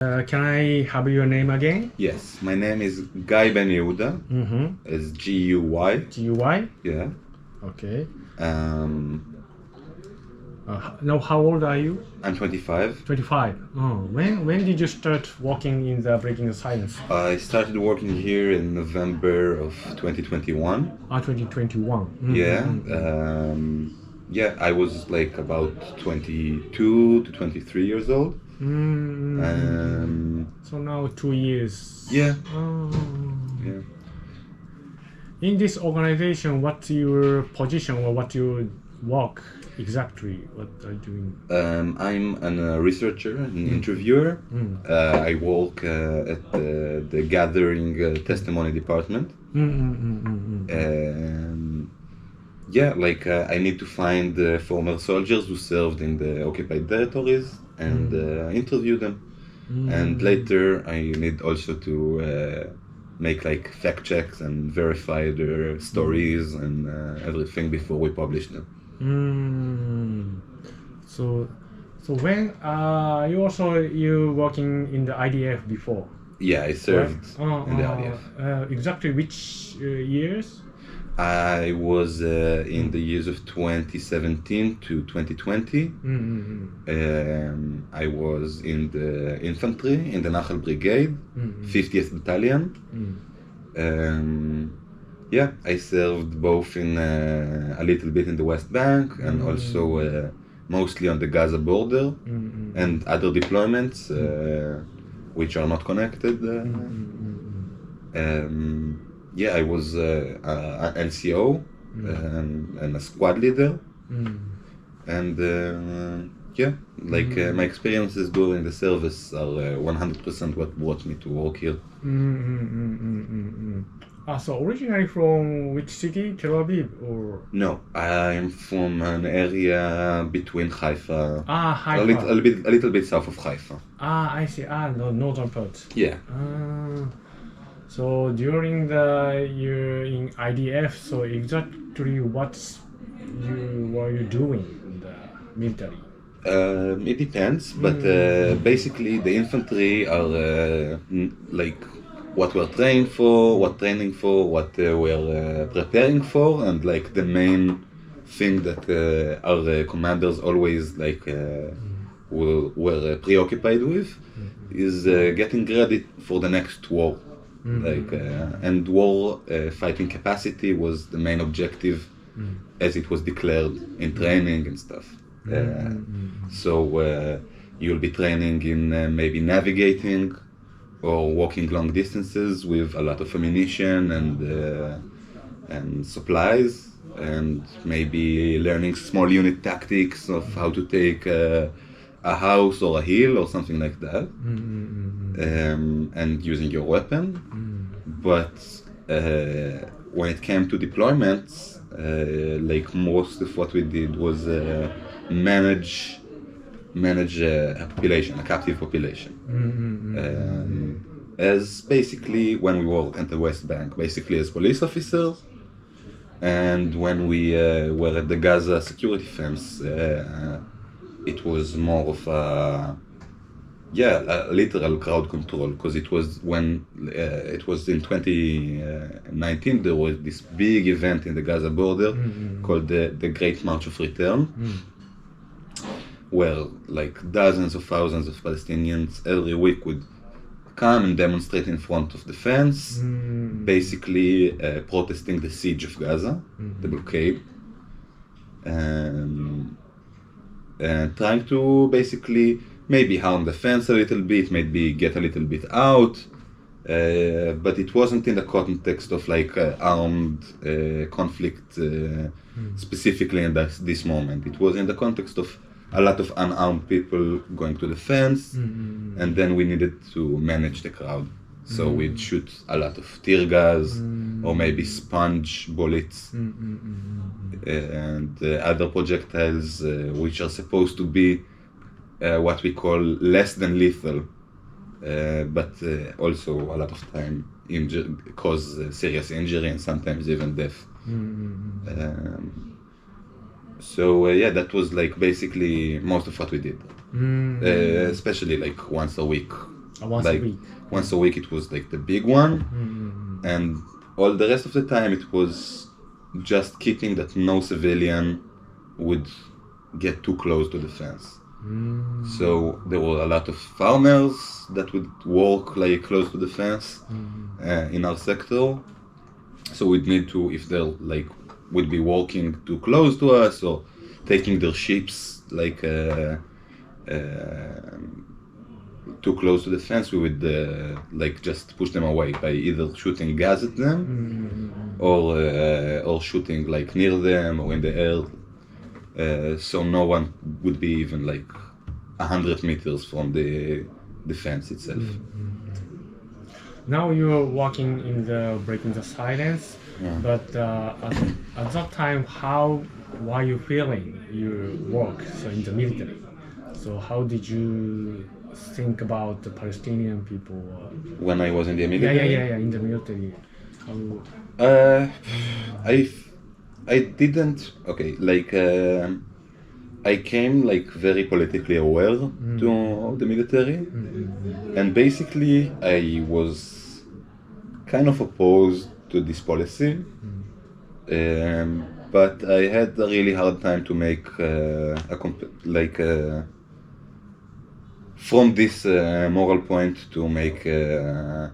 Can I have your name again? Yes, my name is Guy Ben Yehuda. It's G-U-Y. G-U-Y? Yeah. Okay. Now, how old are you? I'm 25. 25. Oh, when did you start working in the Breaking the Silence? I started working here in November of 2021. 2021. Yeah, I was like about 22 to 23 years old. So now 2 years. Yeah. Yeah. In this organization, what's your position or what your work exactly? What are you doing? I'm a researcher, an interviewer. I work at the gathering testimony department. I need to find former soldiers who served in the occupied territories and interview them. And later I need also to make like fact checks and verify their stories and everything before we publish them. So when you working in the IDF before? Yeah, I served in the IDF. Exactly which years? I was in the years of 2017 to 2020. I was in the infantry in the Nachal Brigade, 50th Battalion. I served both in a little bit in the West Bank and also mostly on the Gaza border and other deployments which are not connected. I was an NCO and a squad leader. And my experiences during the service are 100% what brought me to work here. So originally from which city? Tel Aviv or? No, I'm from an area between Haifa. Haifa. A little bit south of Haifa. I see. No, northern part. Yeah. So during you're in IDF, so exactly what were you doing in the military? It depends, but basically the infantry are like what we're trained for, what we're preparing for, and like the main thing that our commanders always were preoccupied with is getting ready for the next war. And war fighting capacity was the main objective as it was declared in training and stuff. So you'll be training in maybe navigating or walking long distances with a lot of ammunition and supplies, and maybe learning small unit tactics of how to take a house or a hill or something like that, and using your weapon. But when it came to deployments, most of what we did was manage a population, a captive population. As basically when we were at the West Bank, basically as police officers, and when we were at the Gaza security fence, it was more of a literal crowd control, because it was when it was in 2019 there was this big event in the Gaza border called the Great March of Return, where like dozens of thousands of Palestinians every week would come and demonstrate in front of the fence, basically protesting the siege of Gaza, the blockade, and trying to basically maybe harm the fence a little bit, maybe get a little bit out, but it wasn't in the context of like armed conflict specifically in this moment. It was in the context of a lot of unarmed people going to the fence, and then we needed to manage the crowd. So we'd shoot a lot of tear gas or maybe sponge bullets and other projectiles which are supposed to be what we call less than lethal, but also a lot of time cause serious injury and sometimes even death. That was like basically most of what we did, especially like once a week Once a week. Once a week it was like the big one, and all the rest of the time it was just keeping that no civilian would get too close to the fence. So there were a lot of farmers that would walk like close to the fence in our sector. So we'd need to, if they're like would be walking too close to us or taking their sheeps like too close to the fence, we would like just push them away by either shooting gas at them or shooting like near them or in the air, so no one would be even like 100 meters from the fence itself. Now you're working in the Breaking the Silence, but at that time, how were you feeling your work in the military? So how did you think about the Palestinian people? When I was in the military? Yeah, in the military. How? I didn't, okay, like I came like very politically aware to the military, and basically I was kind of opposed to this policy, but I had a really hard time to make from this moral point to make a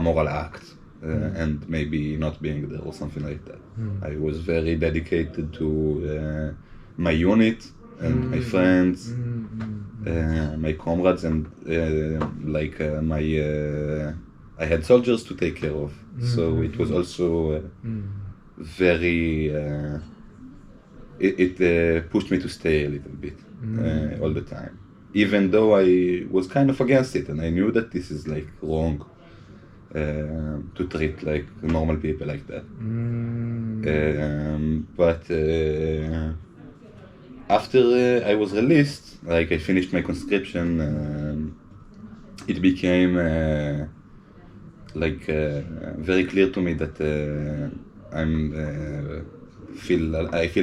moral act. And maybe not being there or something like that. I was very dedicated to my unit and my friends, my comrades, and I had soldiers to take care of. So it was also very. It pushed me to stay a little bit all the time, even though I was kind of against it, and I knew that this is like wrong. To treat like normal people like that. But after I was released, like I finished my conscription, it became very clear to me that I feel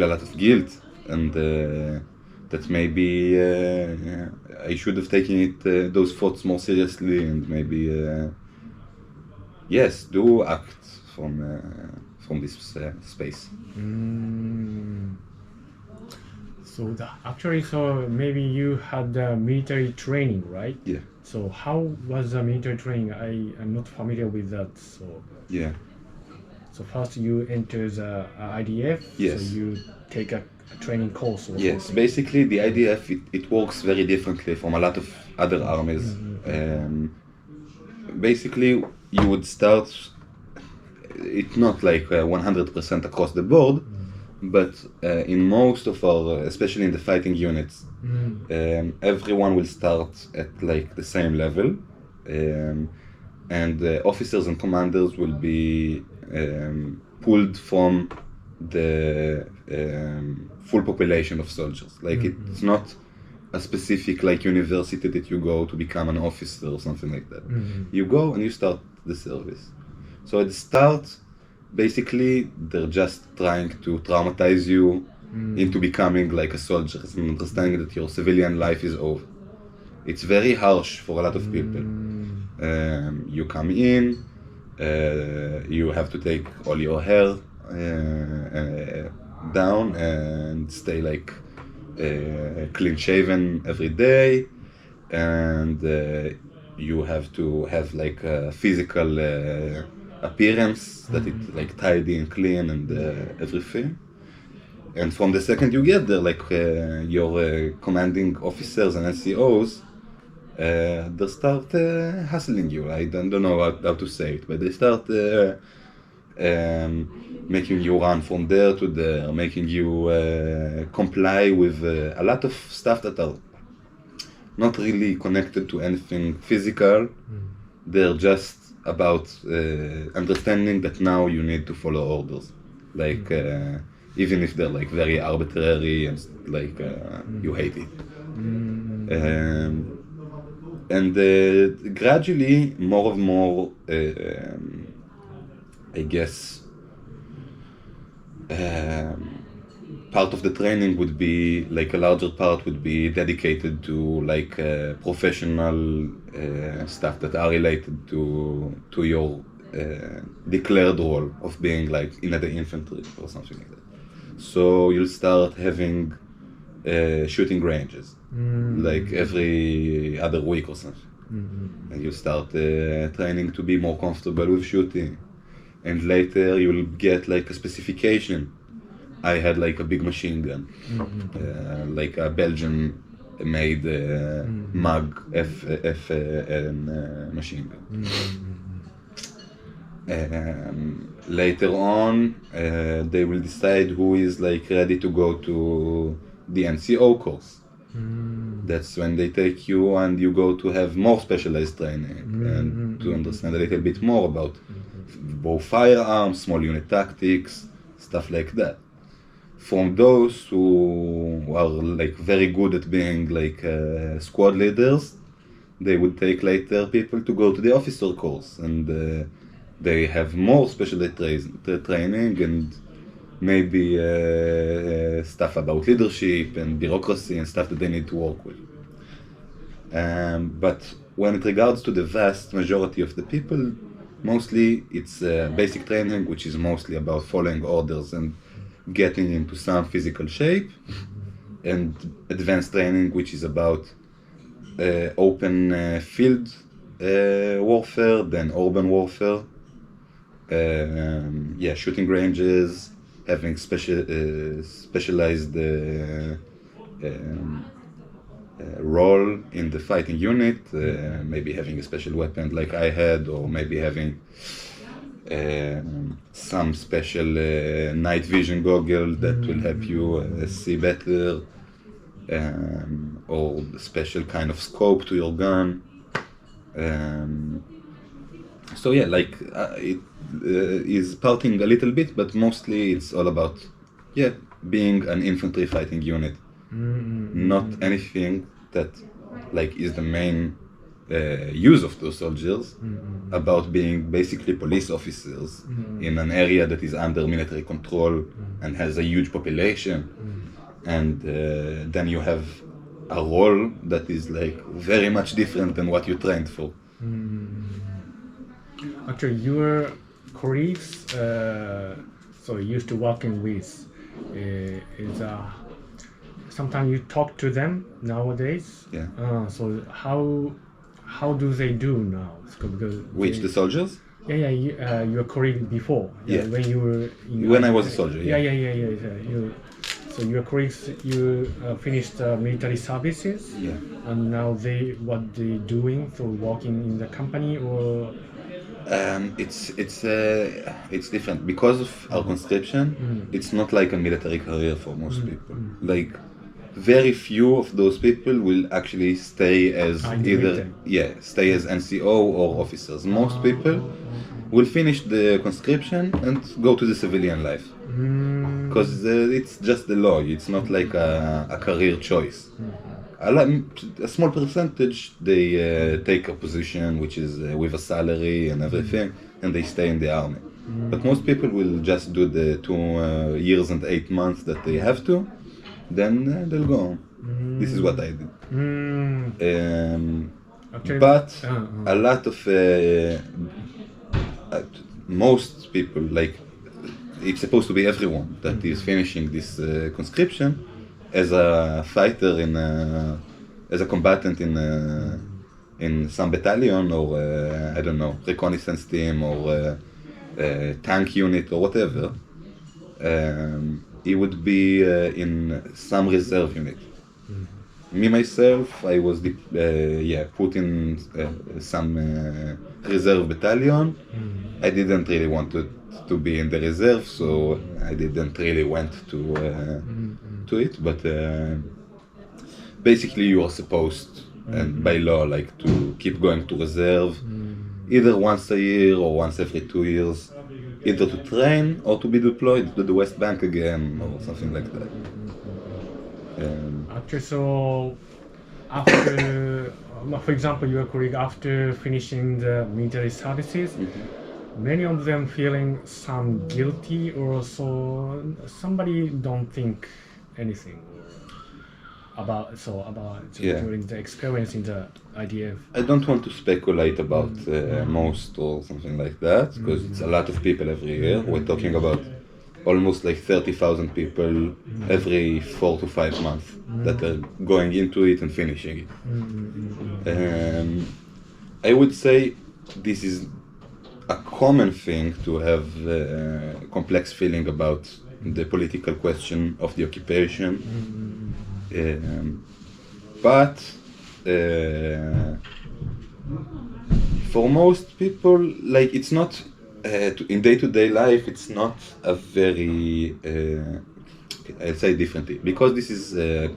a lot of guilt, and that maybe I should have taken those thoughts more seriously, and maybe yes, do act from this space. So so maybe you had military training, right? Yeah. So how was the military training? I am not familiar with that. So yeah. So first you enter the IDF. Yes. So you take a training course. Or yes. something. Basically, the IDF it works very differently from a lot of other armies. Basically, you would start. It's not like 100% across the board, but in most of our, especially in the fighting units, everyone will start at like the same level, and officers and commanders will be pulled from the full population of soldiers. Like it's not a specific like university that you go to become an officer or something like that. You go and you start the service. So at the start, basically, they're just trying to traumatize you into becoming like a soldier and understanding that your civilian life is over. It's very harsh for a lot of people. You come in, you have to take all your hair down and stay like clean shaven every day, and you have to have like a physical appearance that it's like tidy and clean and everything. And from the second you get there, like your commanding officers and SCOs, they start hassling you. I don't know how to say it, but they start making you run from there to there, making you comply with a lot of stuff that are not really connected to anything physical. They're just about understanding that now you need to follow orders, like even if they're like very arbitrary and like you hate it. And gradually more and more I guess part of the training would be like a larger part would be dedicated to like professional stuff that are related to your declared role of being like in the infantry or something like that. So you'll start having shooting ranges like every other week or something. And you start training to be more comfortable with shooting. And later you'll get like a specification. I had like a big machine gun, like a Belgian-made MAG FN machine gun. Later on, they will decide who is like ready to go to the NCO course. That's when they take you and you go to have more specialized training and to understand a little bit more about both firearms, small unit tactics, stuff like that. From those who are like very good at being like squad leaders, they would take later people to go to the officer course, and they have more specialized training and maybe stuff about leadership and bureaucracy and stuff that they need to work with. But when it regards to the vast majority of the people, mostly it's basic training, which is mostly about following orders and getting into some physical shape, and advanced training, which is about open field warfare, then urban warfare, shooting ranges, having specialized role in the fighting unit, maybe having a special weapon like I had, or maybe having some special night vision goggle that will help you see better, or special kind of scope to your gun. So yeah, like it is parting a little bit, but mostly it's all about being an infantry fighting unit, not anything that like is the main use of those soldiers, about being basically police officers in an area that is under military control and has a huge population, and then you have a role that is like very much different than what you trained for. Actually, your colleagues, so used to working with, is sometimes you talk to them nowadays. Yeah. So how do they do now? Because the soldiers? Yeah. Your colleague before. Yeah. When you were. When I was a soldier. Yeah. So your colleagues, you finished military services. Yeah. And now what they doing? So working in the company or. It's different because of our conscription. It's not like a military career for most people. Like very few of those people will actually stay as stay as NCO or officers. Most people will finish the conscription and go to the civilian life because it's just the law. It's not like a career choice. A small percentage they take a position which is with a salary and everything, and they stay in the army. But most people will just do the 2 years and 8 months that they have to, then they'll go on. This is what I did. But a lot of most people, like it's supposed to be everyone that is finishing this conscription as a fighter as a combatant in some battalion or I don't know, reconnaissance team or tank unit or whatever. He would be in some reserve unit. Me myself, I was put in some reserve battalion. I didn't really want to be in the reserve, so I didn't really went to it. But basically, you are supposed, and by law, like to keep going to reserve, either once a year or once every 2 years, either to train or to be deployed to the West Bank again or something like that. Actually, so after, for example, your colleague after finishing the military services, many of them feeling some guilty, or so somebody don't think anything about during the experience in the IDF. I don't want to speculate about most or something like that, because it's a lot of people every year. We're talking about almost like 30,000 people every 4 to 5 months that are going into it and finishing it. I would say this is a common thing to have a complex feeling about the political question of the occupation. But for most people, like, it's not in day-to-day life, it's not a very I'll say differently, because this is a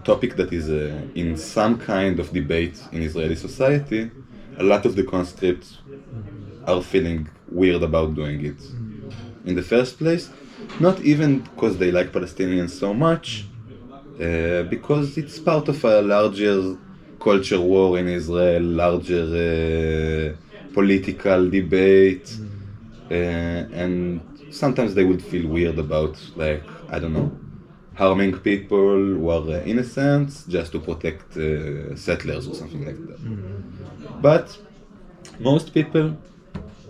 topic that is in some kind of debate in Israeli society. A lot of the conscripts are feeling weird about doing it in the first place, not even because they like Palestinians so much, because it's part of a larger culture war in Israel, larger political debate, and sometimes they would feel weird about, like, I don't know, harming people who are innocent just to protect settlers or something like that. But most people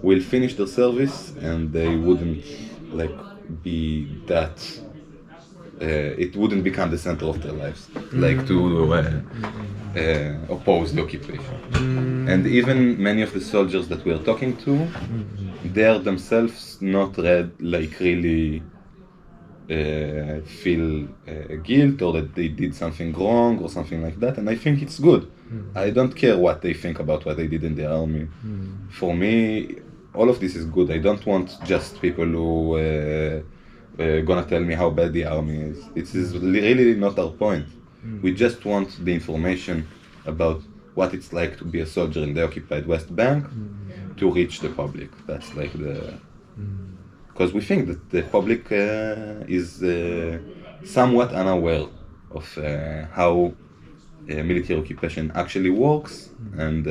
will finish their service and they wouldn't like be that it wouldn't become the center of their lives, like to oppose the occupation. And even many of the soldiers that we are talking to, they are themselves not really feel guilt or that they did something wrong or something like that, and I think it's good. I don't care what they think about what they did in the army. For me, all of this is good. I don't want just people who gonna tell me how bad the army is. It is really not our point. We just want the information about what it's like to be a soldier in the occupied West Bank to reach the public. That's like the... Because we think that the public is somewhat unaware of how military occupation actually works, and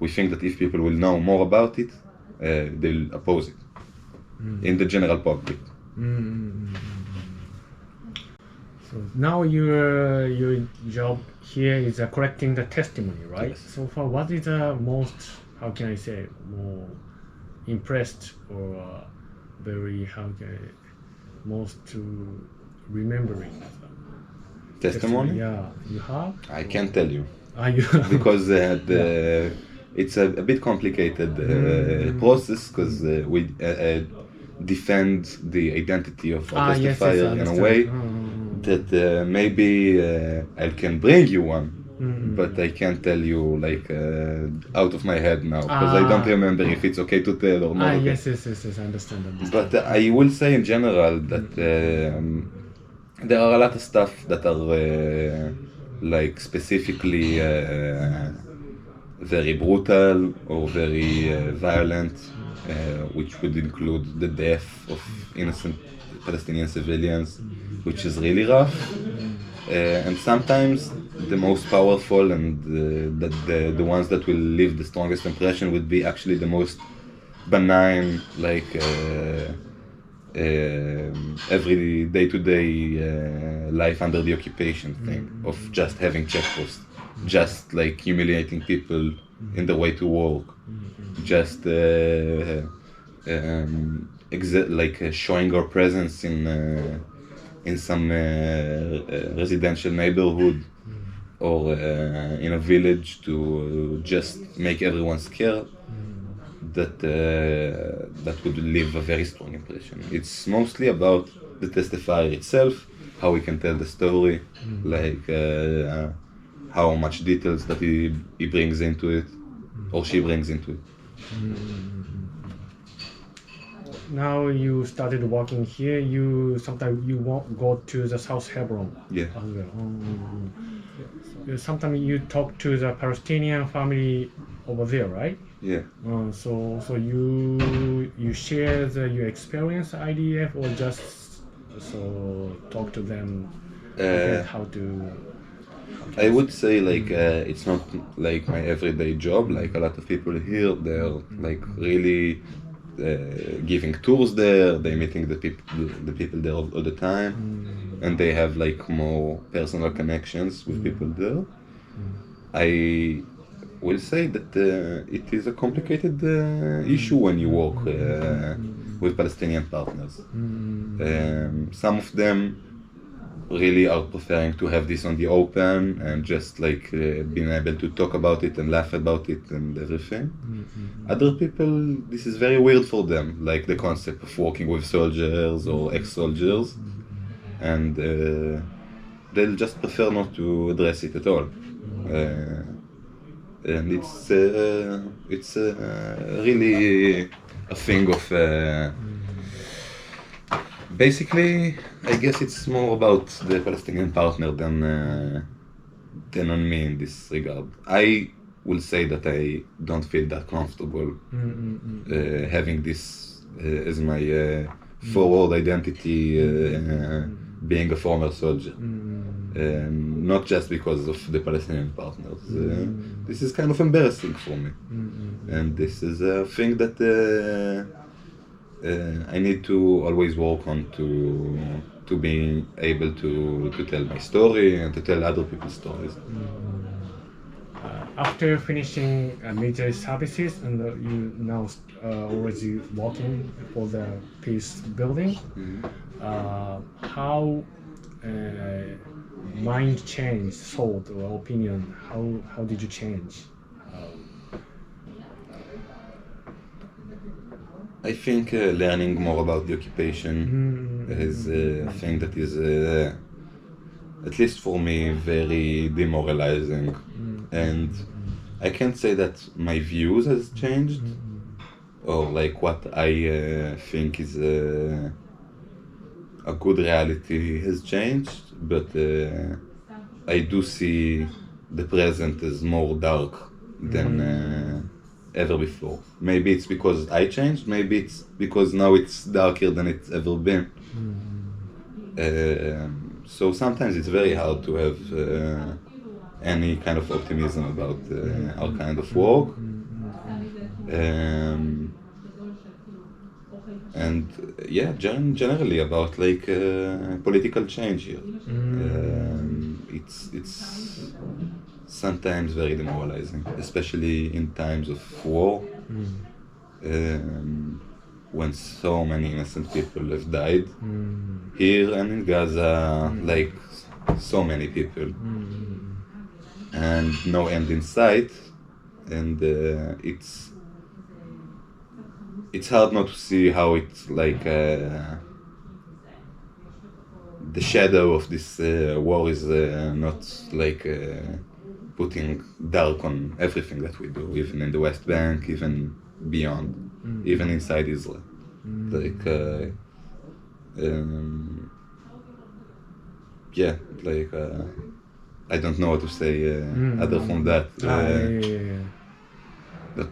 we think that if people will know more about it, they'll oppose it in the general public. So now your job here is collecting the testimony, right? Yes. So far, what is the most, how can I say, more impressed or very, most to remembering? Testimony? Yeah, you have? I can't tell you. You Because it's a bit complicated process, because we defend the identity of a testifier in a way that maybe I can bring you one, but I can't tell you like out of my head now, because I don't remember if it's okay to tell or not. Yes, I understand. But I will say in general that there are a lot of stuff that are like specifically very brutal or very violent, which would include the death of innocent Palestinian civilians, which is really rough. And sometimes the most powerful and the ones that will leave the strongest impression would be actually the most benign, like every day-to-day life under the occupation thing of just having checkposts, just like humiliating people in the way to work, just showing our presence in some residential neighborhood or in a village to just make everyone scared. That would leave a very strong impression. It's mostly about the testifier itself, how he can tell the story, like how much details that he brings into it, or she brings into it. Now you started working here. Sometimes you go to the South Hebron. Yeah. As well. Sometimes you talk to the Palestinian family over there, right? Yeah. So you share your experience IDF, or just talk to them how I would say like it's not like my everyday job. Like a lot of people here, they're like really giving tours there. They're meeting the people there all the time, and they have like more personal connections with people there. I will say that it is a complicated issue when you work with Palestinian partners. Some of them really are preferring to have this on the open and just like being able to talk about it and laugh about it and everything. Other people, this is very weird for them, like the concept of working with soldiers or ex-soldiers, and they'll just prefer not to address it at all. And it's really a thing of basically, I guess it's more about the Palestinian partner than on me in this regard. I will say that I don't feel that comfortable having this as my forward identity, being a former soldier. Not just because of the Palestinian partners. This is kind of embarrassing for me. And this is a thing that I need to always work on to be able to tell my story and to tell other people's stories. After finishing military services and you now already working for the peace building, how mind change, thought or opinion, how did you change? I think learning more about the occupation is a thing that is, at least for me, very demoralizing. And I can't say that my views has changed, or like what I think is a good reality has changed, but I do see the present as more dark than ever before. Maybe it's because I changed, maybe it's because now it's darker than it's ever been. So sometimes it's very hard to have any kind of optimism about our kind of work. And yeah, generally about like political change here. It's sometimes very demoralizing, especially in times of war, when so many innocent people have died. Here and in Gaza, like so many people, and no end in sight, and it's hard not to see how it's like the shadow of this war is not like putting dark on everything that we do, even in the West Bank, even beyond, even inside Israel. Like, yeah, like I don't know what to say other from that. That